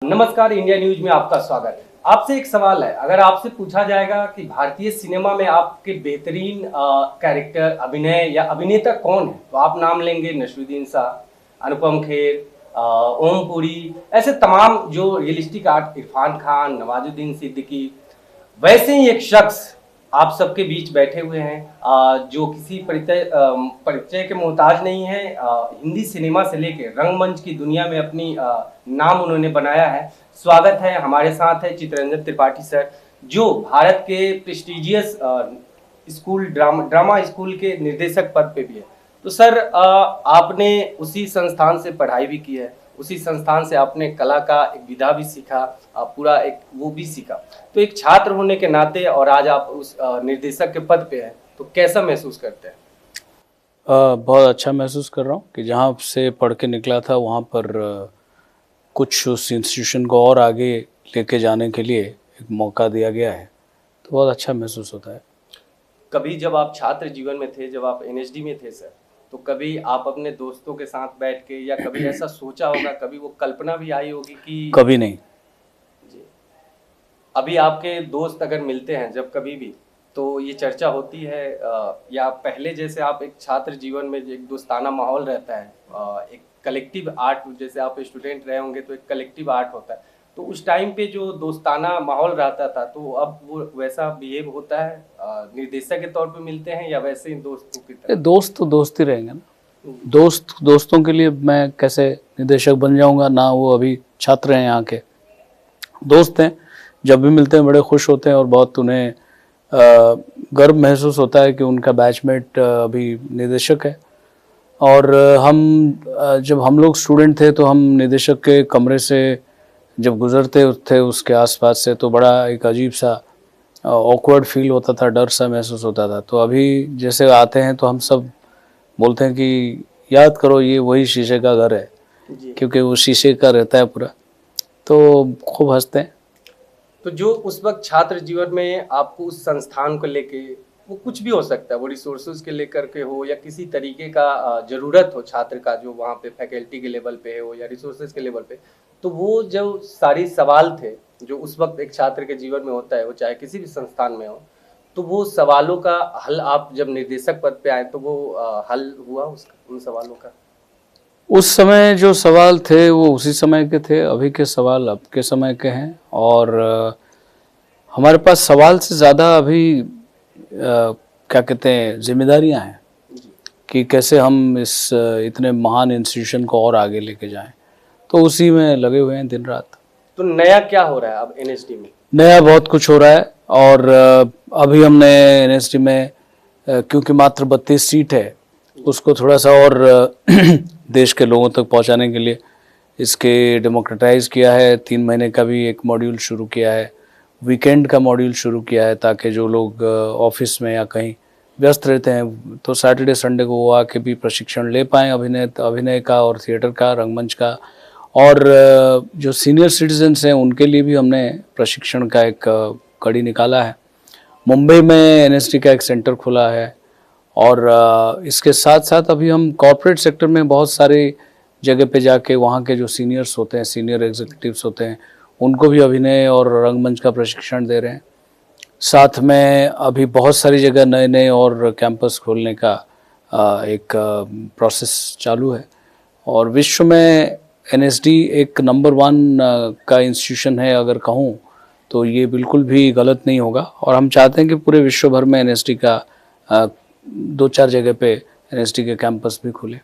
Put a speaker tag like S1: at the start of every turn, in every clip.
S1: नमस्कार, India news में आपका स्वागत है। आपसे एक सवाल है, अगर आपसे पूछा जाएगा कि भारतीय सिनेमा में आपके बेहतरीन कैरेक्टर, अभिनय या अभिनेता कौन है, तो आप नाम लेंगे नसरुद्दीन शाह, अनुपम खेर, ओम पुरी, ऐसे तमाम जो रियलिस्टिक आर्ट, इरफान खान, नवाजुद्दीन सिद्दीकी। वैसे ही एक शख्स आप सबके बीच बैठे हुए हैं, जो किसी परिचय के मोहताज नहीं है। हिंदी सिनेमा से लेकर रंगमंच की दुनिया में अपनी नाम उन्होंने बनाया है। स्वागत है, हमारे साथ है चित्ररंजन त्रिपाठी सर, जो भारत के प्रेस्टिजियस स्कूल ड्रामा स्कूल के निर्देशक पद पे भी है। तो सर, आपने उसी संस्थान से पढ़ाई भी की है, उसी संस्थान से आपने कला का एक विधा भी सीखा, पूरा एक वो भी सीखा। तो एक छात्र होने के नाते और आज आप उस निर्देशक के पद पे हैं, तो कैसा महसूस करते हैं?
S2: बहुत अच्छा महसूस कर रहा हूँ कि जहाँ से पढ़ के निकला था वहाँ पर कुछ उस इंस्टीट्यूशन को और आगे लेके जाने के लिए एक मौका दिया गया है, तो बहुत अच्छा महसूस होता है।
S1: कभी जब आप छात्र जीवन में थे, जब आप एनएसडी में थे सर, तो कभी आप अपने दोस्तों के साथ बैठ के या कभी ऐसा सोचा होगा, कभी वो कल्पना भी आई होगी कि
S2: कभी नहीं।
S1: जी, अभी आपके दोस्त अगर मिलते हैं जब कभी भी, तो ये चर्चा होती है या पहले जैसे आप एक छात्र जीवन में एक दोस्ताना माहौल रहता है, एक कलेक्टिव आर्ट, जैसे आप स्टूडेंट रहे होंगे तो एक कलेक्टिव आर्ट होता है, तो उस टाइम पे जो दोस्ताना माहौल रहता था, तो अब वो वैसा बिहेव होता है? निर्देशक के तौर पे मिलते हैं या वैसे ही दोस्तों की तरह?
S2: दोस्त तो दोस्त ही रहेंगे ना। दोस्तों के लिए मैं कैसे निर्देशक बन जाऊंगा ना। वो अभी छात्र हैं, यहाँ के दोस्त हैं, जब भी मिलते हैं बड़े खुश होते हैं और बहुत उन्हें गर्व महसूस होता है कि उनका बैचमेट अभी निर्देशक है। और जब हम लोग स्टूडेंट थे तो हम निदेशक के कमरे से जब गुजरते थे उसके आसपास से, तो बड़ा एक अजीब सा ऑकवर्ड फील होता था, डर सा महसूस होता था। तो अभी जैसे आते हैं तो हम सब बोलते हैं कि याद करो ये वही शीशे का घर है, क्योंकि वो शीशे का रहता है पूरा, तो खूब हंसते हैं।
S1: तो जो उस वक्त छात्र जीवन में आपको उस संस्थान को लेके, वो कुछ भी हो सकता है, वो रिसोर्सेज के लेकर के हो या किसी तरीके का जरूरत हो छात्र का, जो वहाँ पे फैकल्टी के लेवल पे हो या रिसोर्सेज के लेवल पे, तो वो जो सारी सवाल थे जो उस वक्त एक छात्र के जीवन में होता है, वो चाहे किसी भी संस्थान में हो, तो वो सवालों का हल आप जब निर्देशक पद पे आए तो वो हल हुआ उन सवालों का?
S2: उस समय जो सवाल थे वो उसी समय के थे, अभी के सवाल अब के समय के हैं। और हमारे पास सवाल से ज़्यादा अभी क्या कहते हैं, जिम्मेदारियां हैं कि कैसे हम इस इतने महान इंस्टीट्यूशन को और आगे लेके जाएं। तो उसी में लगे हुए हैं दिन रात।
S1: तो नया क्या हो रहा है अब एनएसडी में?
S2: नया बहुत कुछ हो रहा है। और अभी हमने एनएसडी में क्योंकि मात्र 32 सीट है, उसको थोड़ा सा और देश के लोगों तक पहुंचाने के लिए इसके डेमोक्रेटाइज किया है। 3 महीने का भी एक मॉड्यूल शुरू किया है, वीकेंड का मॉड्यूल शुरू किया है, ताकि जो लोग ऑफिस में या कहीं व्यस्त रहते हैं तो सैटरडे संडे को वो आके भी प्रशिक्षण ले पाएँ, अभिनय का और थिएटर का, रंगमंच का। और जो सीनियर सिटीजन्स हैं उनके लिए भी हमने प्रशिक्षण का एक कड़ी निकाला है। मुंबई में एनएसडी का एक सेंटर खुला है। और इसके साथ साथ अभी हम कॉर्पोरेट सेक्टर में बहुत सारे जगह पे जाके वहाँ के जो सीनियर्स होते हैं, सीनियर एग्जीक्यूटिव्स होते हैं, उनको भी अभिनय और रंगमंच का प्रशिक्षण दे रहे हैं। साथ में अभी बहुत सारी जगह नए नए और कैंपस खोलने का एक प्रोसेस चालू है। और विश्व में एनएसडी एक नंबर 1 का इंस्टीट्यूशन है अगर कहूँ तो ये बिल्कुल भी गलत नहीं होगा। और हम चाहते हैं कि पूरे विश्व भर में एनएसडी का 2-4 जगह पे एनएसडी के कैंपस भी खुले।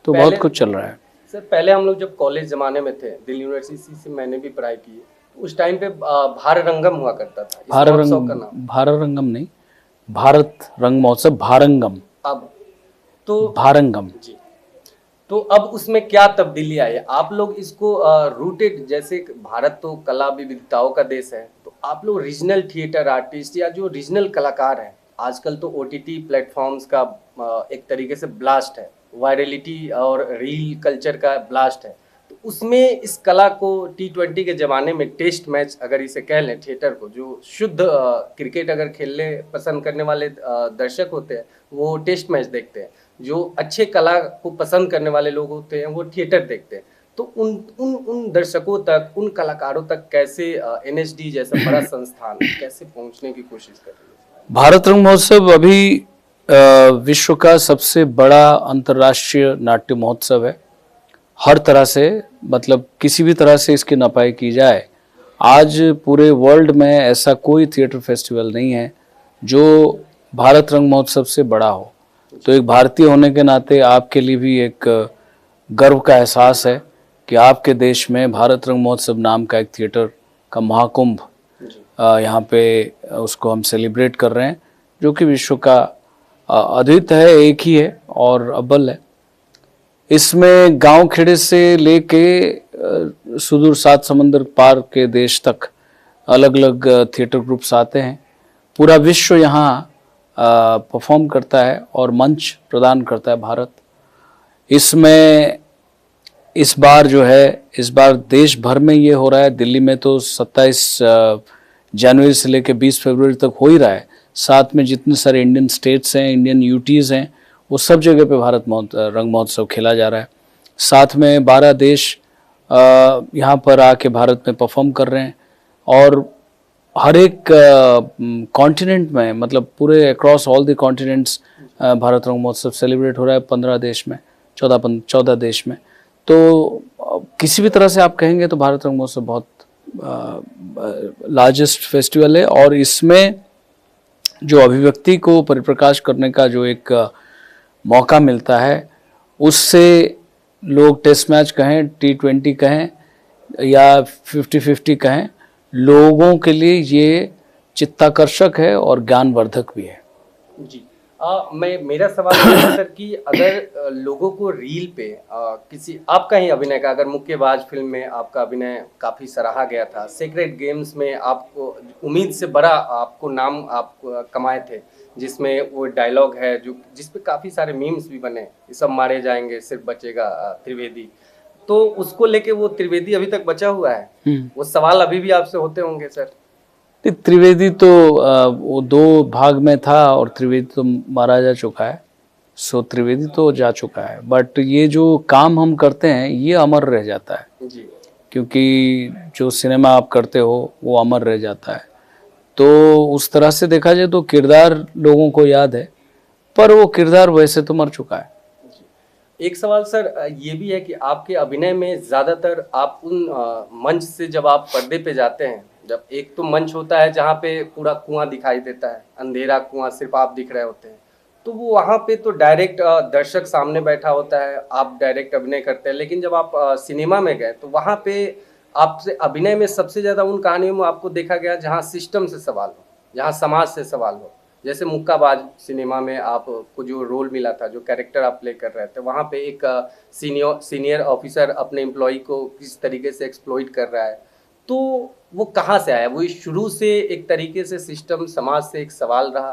S2: तो बहुत कुछ चल रहा है
S1: सर। पहले हम लोग जब कॉलेज जमाने में थे, दिल्ली यूनिवर्सिटी से मैंने भी पढ़ाई की है, तो उस टाइम पे भारत रंगम हुआ करता था।
S2: भारत रंगम नहीं, भारत रंग महोत्सव, भारंगम।
S1: अब तो
S2: भारंगम
S1: जी, तो अब उसमें क्या तब्दीली आई है? आप लोग इसको रूटेड, जैसे भारत तो कला विविधताओं का देश है, तो आप लोग रीजनल थिएटर आर्टिस्ट या जो रीजनल कलाकार हैं, आजकल तो ओटीटी प्लेटफॉर्म्स का एक तरीके से ब्लास्ट है, वायरलिटी और रील कल्चर का ब्लास्ट है, तो उसमें इस कला को T20 के ज़माने में टेस्ट मैच अगर इसे कह लें, थिएटर को, जो शुद्ध क्रिकेट अगर खेलने पसंद करने वाले दर्शक होते हैं वो टेस्ट मैच देखते हैं, जो अच्छे कला को पसंद करने वाले लोग होते हैं वो थिएटर देखते हैं। तो उन उन उन दर्शकों तक, उन कलाकारों तक कैसे एनएसडी जैसा बड़ा संस्थान कैसे पहुंचने की कोशिश कर रही है?
S2: भारत रंग महोत्सव अभी विश्व का सबसे बड़ा अंतर्राष्ट्रीय नाट्य महोत्सव है। हर तरह से, मतलब किसी भी तरह से इसकी नपाई की जाए, आज पूरे वर्ल्ड में ऐसा कोई थिएटर फेस्टिवल नहीं है जो भारत रंग महोत्सव से बड़ा हो। तो एक भारतीय होने के नाते आपके लिए भी एक गर्व का एहसास है कि आपके देश में भारत रंग महोत्सव नाम का एक थिएटर का महाकुंभ यहाँ पे उसको हम सेलिब्रेट कर रहे हैं, जो कि विश्व का अद्वितीय है, एक ही है और अव्वल है। इसमें गांव खेड़े से लेके सुदूर सात समंदर पार के देश तक अलग अलग थिएटर ग्रुप्स आते हैं। पूरा विश्व यहाँ परफॉर्म करता है और मंच प्रदान करता है भारत। इसमें इस बार जो है, इस बार देश भर में ये हो रहा है। दिल्ली में तो 27 जनवरी से लेकर 20 फरवरी तक हो ही रहा है। साथ में जितने सारे इंडियन स्टेट्स हैं, इंडियन यूटीज़ हैं, वो सब जगह पे भारत रंग महोत्सव खेला जा रहा है। साथ में 12 देश यहाँ पर आके भारत में परफॉर्म कर रहे हैं और हर एक कॉन्टिनेंट में, मतलब पूरे across all the continents Bharat रंग महोत्सव सेलिब्रेट हो रहा है 15 देश में, 14 देश में। तो किसी भी तरह से आप कहेंगे तो भारत रंग महोत्सव बहुत लार्जेस्ट फेस्टिवल है और इसमें जो अभिव्यक्ति को परिप्रकाश करने का जो एक मौका मिलता है, उससे लोग टेस्ट मैच कहें, T20 कहें या 50-50 कहें, लोगों के लिए ये चित्ताकर्षक है और ज्ञानवर्धक भी है।
S1: जी, मेरा सवाल है सर कि अगर लोगों को रील पे किसी आपका ही अभिनय का, अगर मुक्केबाज फिल्म में आपका अभिनय काफ़ी सराहा गया था, सीक्रेट गेम्स में आपको उम्मीद से बड़ा आपको नाम आप कमाए थे, जिसमें वो डायलॉग है जो जिसपे काफ़ी सारे मीम्स भी बने, ये सब मारे जाएंगे सिर्फ बचेगा त्रिवेदी, तो उसको लेके वो त्रिवेदी अभी तक बचा हुआ है। वो सवाल अभी भी आपसे होते होंगे सर?
S2: त्रिवेदी तो वो 2 भाग में था और त्रिवेदी तो मारा जा चुका है, सो त्रिवेदी तो जा चुका है। बट ये जो काम हम करते हैं ये अमर रह जाता है
S1: जी,
S2: क्योंकि जो सिनेमा आप करते हो वो अमर रह जाता है। तो उस तरह से देखा जाए तो किरदार लोगों को याद है, पर वो किरदार वैसे तो मर चुका है।
S1: एक सवाल सर ये भी है कि आपके अभिनय में ज़्यादातर आप उन मंच से जब आप पर्दे पे जाते हैं, जब एक तो मंच होता है जहाँ पे पूरा कुआं दिखाई देता है, अंधेरा कुआं, सिर्फ आप दिख रहे होते हैं, तो वो वहाँ पे तो डायरेक्ट दर्शक सामने बैठा होता है, आप डायरेक्ट अभिनय करते हैं। लेकिन जब आप सिनेमा में गए तो वहाँ पे आपसे अभिनय में सबसे ज़्यादा उन कहानियों में आपको देखा गया जहाँ सिस्टम से सवाल हो, जहाँ समाज से सवाल हो। जैसे मुक्काबाज सिनेमा में आपको जो रोल मिला था, जो कैरेक्टर आप प्ले कर रहे थे, वहाँ पे एक सीनियर ऑफिसर अपने एम्प्लॉय को किस तरीके से एक्सप्लॉइट कर रहा है, तो वो कहाँ से आया? वो शुरू से एक तरीके से सिस्टम, समाज से एक सवाल रहा?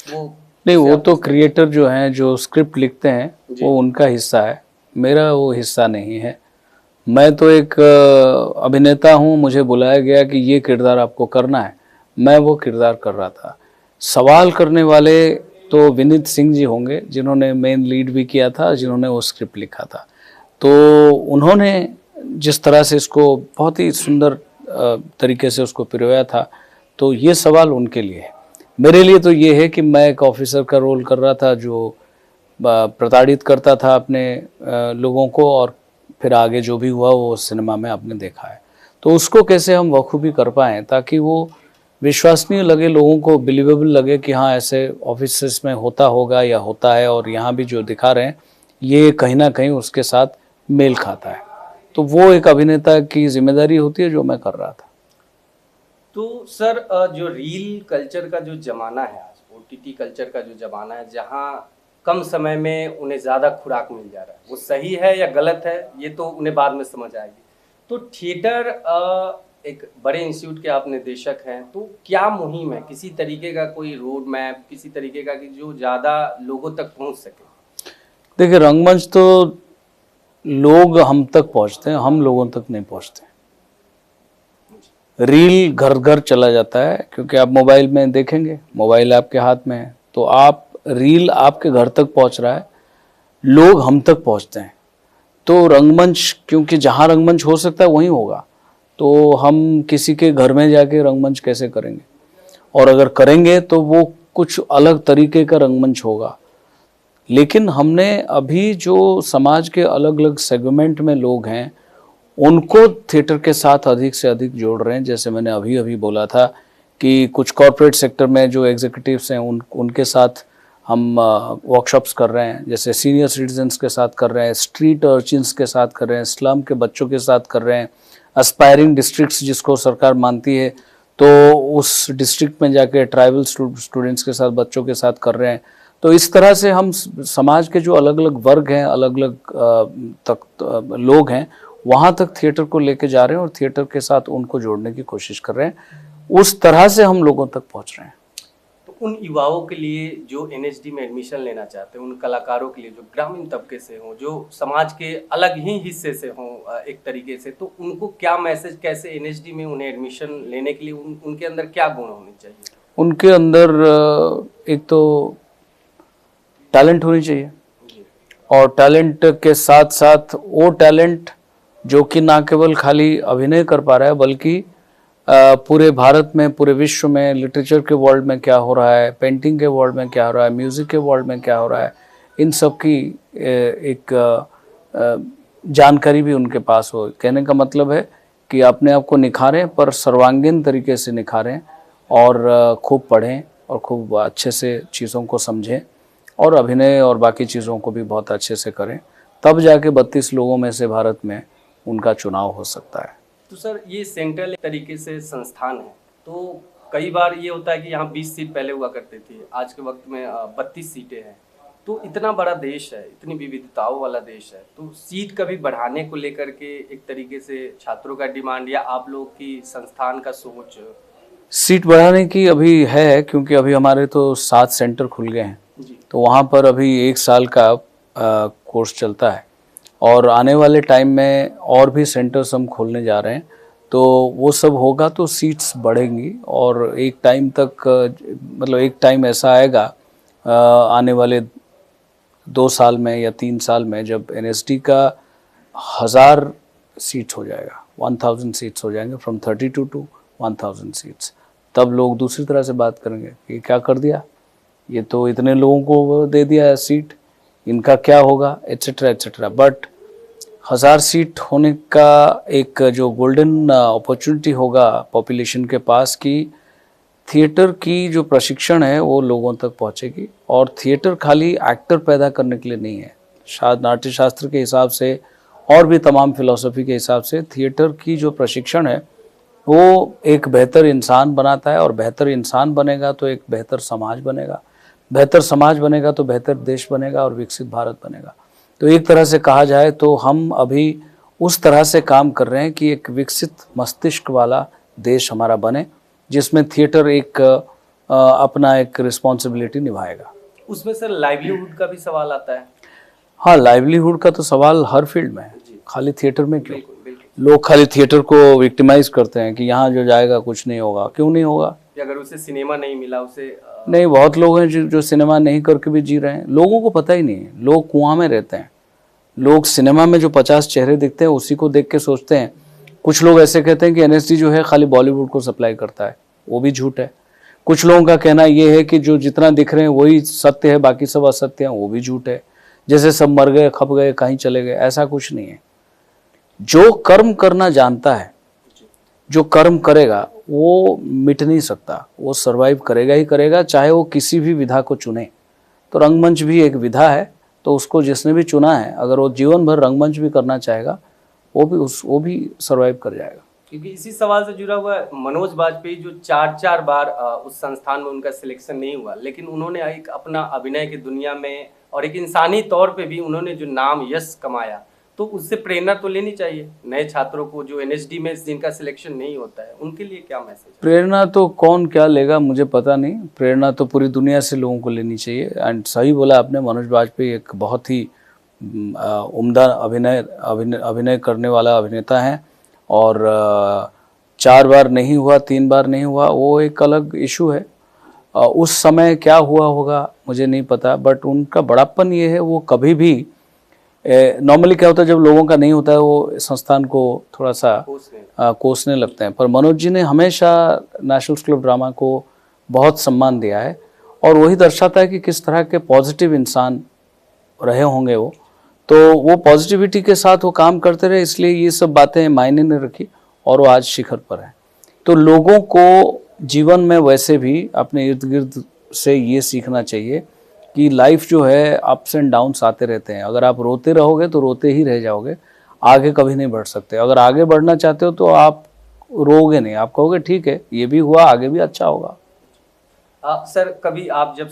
S1: वो
S2: नहीं, वो तो क्रिएटर जो हैं, जो स्क्रिप्ट लिखते हैं, वो उनका हिस्सा है, मेरा वो हिस्सा नहीं है। मैं तो एक अभिनेता हूँ, मुझे बुलाया गया कि ये किरदार आपको करना है, मैं वो किरदार कर रहा था। सवाल करने वाले तो विनीत सिंह जी होंगे, जिन्होंने मेन लीड भी किया था, जिन्होंने वो स्क्रिप्ट लिखा था। तो उन्होंने जिस तरह से इसको बहुत ही सुंदर तरीके से उसको पिरोया था, तो ये सवाल उनके लिए है। मेरे लिए तो ये है कि मैं एक ऑफिसर का रोल कर रहा था जो प्रताड़ित करता था अपने लोगों को, और फिर आगे जो भी हुआ वो सिनेमा में आपने देखा है। तो उसको कैसे हम बखूबी कर पाएँ ताकि वो विश्वसनीय लगे, लोगों को बिलीवेबल लगे कि हाँ ऐसे ऑफिस में होता होगा या होता है, और यहाँ भी जो दिखा रहे हैं ये कहीं ना कहीं उसके साथ मेल खाता है। तो वो एक अभिनेता की जिम्मेदारी होती है जो मैं कर रहा था।
S1: तो सर जो रील कल्चर का जो ज़माना है आज, OTT कल्चर का जो ज़माना है, जहाँ कम समय में उन्हें ज़्यादा खुराक मिल जा रहा है, वो सही है या गलत है ये तो उन्हें बाद में समझ आएगी। तो थिएटर एक बड़े इंस्टीट्यूट के आप निदेशक हैं, तो क्या मुहिम है, किसी तरीके का कोई रोड मैप, किसी तरीके का कि जो ज़्यादा लोगों तक पहुंच सके?
S2: देखिए, रंगमंच तो लोग हम तक पहुंचते हैं, हम लोगों तक नहीं पहुंचते। रील घर घर चला जाता है, क्योंकि आप मोबाइल में देखेंगे, मोबाइल आपके हाथ में है, तो आप रील आपके घर तक पहुंच रहा है, लोग हम तक पहुंचते हैं। तो रंगमंच, क्योंकि जहाँ रंगमंच हो सकता है वहीं होगा, तो हम किसी के घर में जाके रंगमंच कैसे करेंगे, और अगर करेंगे तो वो कुछ अलग तरीके का रंगमंच होगा। लेकिन हमने अभी जो समाज के अलग अलग सेगमेंट में लोग हैं उनको थिएटर के साथ अधिक से अधिक जोड़ रहे हैं। जैसे मैंने अभी अभी बोला था कि कुछ कॉरपोरेट सेक्टर में जो एग्जीक्यूटिव्स हैं उनके साथ हम वर्कशॉप्स कर रहे हैं, जैसे सीनियर सिटीजन्स के साथ कर रहे हैं, स्ट्रीट अर्चिन्स के साथ कर रहे हैं, स्लम के बच्चों के साथ कर रहे हैं, एस्पायरिंग डिस्ट्रिक्ट्स जिसको सरकार मानती है तो उस डिस्ट्रिक्ट में जाके ट्राइबल स्टूडेंट्स के साथ, बच्चों के साथ कर रहे हैं। तो इस तरह से हम समाज के जो अलग अलग वर्ग हैं, अलग अलग तक लोग हैं, वहाँ तक थिएटर को लेके जा रहे हैं और थिएटर के साथ उनको जोड़ने की कोशिश कर रहे हैं। उस तरह से हम लोगों तक पहुँच रहे हैं।
S1: तो उन युवाओं के लिए जो एनएसडी में एडमिशन लेना चाहते हैं, उन कलाकारों के लिए जो ग्रामीण तबके से हों, जो समाज के अलग ही हिस्से से हों एक तरीके से, तो उनको क्या मैसेज, कैसे एनएसडी में उन्हें एडमिशन लेने के लिए उनके अंदर क्या गुण होने चाहिए?
S2: उनके अंदर एक तो टैलेंट होनी चाहिए, और टैलेंट के साथ साथ वो टैलेंट जो कि ना केवल खाली अभिनय कर पा रहा है बल्कि पूरे भारत में, पूरे विश्व में, लिटरेचर के वर्ल्ड में क्या हो रहा है, पेंटिंग के वर्ल्ड में क्या हो रहा है, म्यूज़िक के वर्ल्ड में क्या हो रहा है, इन सब की एक जानकारी भी उनके पास हो। कहने का मतलब है कि अपने आप को निखारें, पर सर्वांगीण तरीके से निखारें, और खूब पढ़ें और खूब अच्छे से चीज़ों को समझें, और अभिनय और बाकी चीज़ों को भी बहुत अच्छे से करें, तब जाके 32 लोगों में से भारत में उनका चुनाव हो सकता है।
S1: तो सर, ये सेंट्रल तरीके से संस्थान है, तो कई बार ये होता है कि यहाँ 20 सीट पहले हुआ करती थी, आज के वक्त में 32 सीटें हैं। तो इतना बड़ा देश है, इतनी विविधताओं वाला देश है, तो सीट कभी बढ़ाने को लेकर के एक तरीके से छात्रों का डिमांड या आप लोग की संस्थान का सोच?
S2: सीट बढ़ाने की अभी है, क्योंकि अभी हमारे तो 7 सेंटर खुल गए हैं, तो वहाँ पर अभी 1 साल का कोर्स चलता है, और आने वाले टाइम में और भी सेंटर्स हम खोलने जा रहे हैं, तो वो सब होगा तो सीट्स बढ़ेंगी। और एक टाइम तक, मतलब एक टाइम ऐसा आएगा आने वाले 2 साल में या 3 साल में, जब एनएसडी का 1000 सीट्स हो जाएगा, 1000 सीट्स हो जाएंगे, फ्रॉम 32 टू 1000 सीट्स, तब लोग दूसरी तरह से बात करेंगे कि क्या कर दिया, ये तो इतने लोगों को दे दिया है सीट, इनका क्या होगा, एट्सेट्रा एट्सेट्रा। बट 1000 सीट होने का एक जो गोल्डन अपॉर्चुनिटी होगा पॉपुलेशन के पास, कि थिएटर की जो प्रशिक्षण है वो लोगों तक पहुंचेगी। और थिएटर खाली एक्टर पैदा करने के लिए नहीं है, नाट्य शास्त्र के हिसाब से और भी तमाम फिलॉसफी के हिसाब से थिएटर की जो प्रशिक्षण है वो एक बेहतर इंसान बनाता है, और बेहतर इंसान बनेगा तो एक बेहतर समाज बनेगा, बेहतर समाज बनेगा तो बेहतर देश बनेगा और विकसित भारत बनेगा। तो एक तरह से कहा जाए तो हम अभी उस तरह से काम कर रहे हैं कि एक विकसित मस्तिष्क वाला देश हमारा बने, जिसमें थिएटर एक अपना एक रिस्पॉन्सिबिलिटी निभाएगा।
S1: उसमें सर लाइवलीहुड का भी सवाल आता है।
S2: हाँ, लाइवलीहुड का तो सवाल हर फील्ड में है, खाली थिएटर में क्यों?
S1: बिल्कुल बिल्कुल।
S2: लोग खाली थिएटर को विक्टिमाइज करते हैं कि यहाँ जो जाएगा कुछ नहीं होगा। क्यों नहीं होगा?
S1: अगर उसे सिनेमा नहीं मिला, उसे
S2: नहीं, बहुत लोग हैं जो सिनेमा नहीं करके भी जी रहे हैं। लोगों को पता ही नहीं है, लोग कुआं में रहते हैं। लोग सिनेमा में जो 50 चेहरे दिखते हैं उसी को देख के सोचते हैं। कुछ लोग ऐसे कहते हैं कि एनएसडी जो है खाली बॉलीवुड को सप्लाई करता है, वो भी झूठ है। कुछ लोगों का कहना ये है कि जो जितना दिख रहे हैं वही सत्य है, बाकी सब असत्य है, वो भी झूठ है। जैसे सब मर गए, खप गए, कहीं चले गए, ऐसा कुछ नहीं है। जो कर्म करना जानता है, जो कर्म करेगा वो मिट नहीं सकता, वो सर्वाइव करेगा ही करेगा, चाहे वो किसी भी विधा को चुने। तो रंगमंच भी एक विधा है, तो उसको जिसने भी चुना है, अगर वो जीवन भर रंगमंच भी करना चाहेगा, वो भी सर्वाइव कर जाएगा।
S1: क्योंकि इसी सवाल से जुड़ा हुआ मनोज बाजपेयी, जो 4 बार उस संस्थान में उनका सिलेक्शन नहीं हुआ, लेकिन उन्होंने एक अपना अभिनय की दुनिया में और एक इंसानी तौर पे भी उन्होंने जो नाम यश कमाया, तो उससे प्रेरणा तो लेनी चाहिए नए छात्रों को जो एनएसडी में जिनका सिलेक्शन नहीं होता है, उनके लिए क्या मैसेज है?
S2: प्रेरणा तो कौन क्या लेगा मुझे पता नहीं, प्रेरणा तो पूरी दुनिया से लोगों को लेनी चाहिए। एंड सही बोला आपने, मनोज बाजपेयी एक बहुत ही उम्दा अभिनय करने वाला अभिनेता है, और 4 बार नहीं हुआ, 3 बार नहीं हुआ, वो एक अलग इशू है। उस समय क्या हुआ होगा मुझे नहीं पता, बट उनका बड़ापन ये है, वो कभी भी नॉर्मली क्या होता है, जब लोगों का नहीं होता है वो संस्थान को थोड़ा सा कोसने लगते हैं, पर मनोज जी ने हमेशा नेशनल स्कूल ऑफ ड्रामा को बहुत सम्मान दिया है, और वही दर्शाता है कि किस तरह के पॉजिटिव इंसान रहे होंगे वो। तो वो पॉजिटिविटी के साथ वो काम करते रहे, इसलिए ये सब बातें मायने नहीं रखी और वो आज शिखर पर है। तो लोगों को जीवन में वैसे भी अपने इर्द गिर्द से ये सीखना चाहिए कि लाइफ जो है अप्स एंड डाउन्स आते रहते हैं। अगर आप रोते रहोगे तो रोते ही रह जाओगे, आगे कभी नहीं बढ़ सकते। अगर आगे बढ़ना चाहते हो तो आप रोगे नहीं, आप कहोगे ठीक है ये भी हुआ, आगे भी अच्छा होगा।
S1: सर, कभी आप जब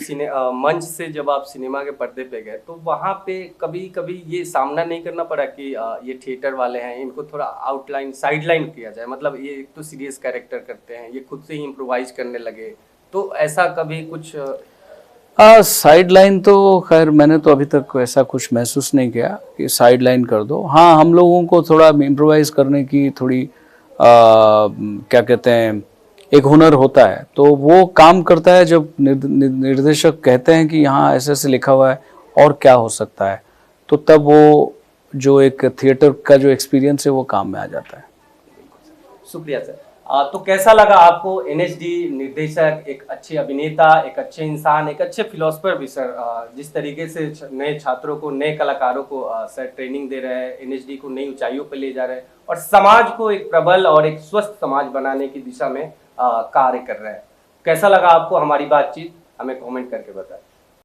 S1: मंच से जब आप सिनेमा के पर्दे पे गए तो वहाँ पे कभी कभी ये सामना नहीं करना पड़ा कि ये थिएटर वाले हैं, इनको थोड़ा आउटलाइन साइडलाइन किया जाए, मतलब ये एक तो सीरियस कैरेक्टर करते हैं, ये खुद से ही इम्प्रोवाइज करने लगे, तो ऐसा कभी कुछ?
S2: साइड लाइन तो खैर मैंने तो अभी तक ऐसा कुछ महसूस नहीं किया कि साइड लाइन कर दो। हाँ, हम लोगों को थोड़ा इम्प्रोवाइज करने की थोड़ी क्या कहते हैं, एक हुनर होता है, तो वो काम करता है जब निर्देशक कहते हैं कि यहाँ ऐसे ऐसे लिखा हुआ है और क्या हो सकता है, तो तब वो जो एक थिएटर का जो एक्सपीरियंस है वो काम में आ जाता है।
S1: शुक्रिया सर। तो कैसा लगा आपको एनएसडी निर्देशक, एक अच्छे अभिनेता, एक अच्छे इंसान, एक अच्छे फिलोसफर भी सर, जिस तरीके से नए छात्रों को, नए कलाकारों को सर ट्रेनिंग दे रहे हैं, एनएसडी को नई ऊंचाइयों पर ले जा रहे हैं और समाज को एक प्रबल और एक स्वस्थ समाज बनाने की दिशा में कार्य कर रहे हैं। कैसा लगा आपको हमारी बातचीत, हमें कमेंट करके बताएं।